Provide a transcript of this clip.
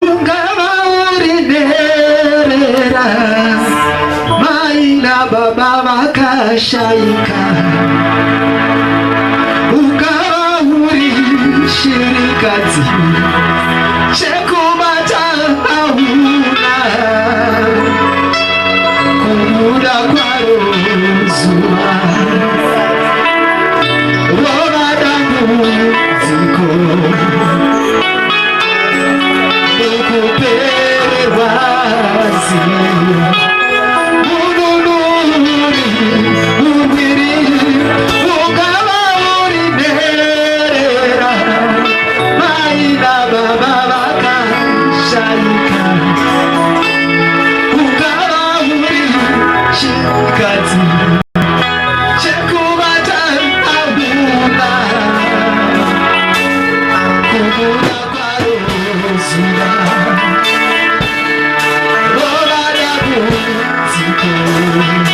Ungaba urinerera maina baba bakashayika, ungaba uri shirikazi chekumata hauna kumuda kwaro zuwa roba damu ziko Thank you.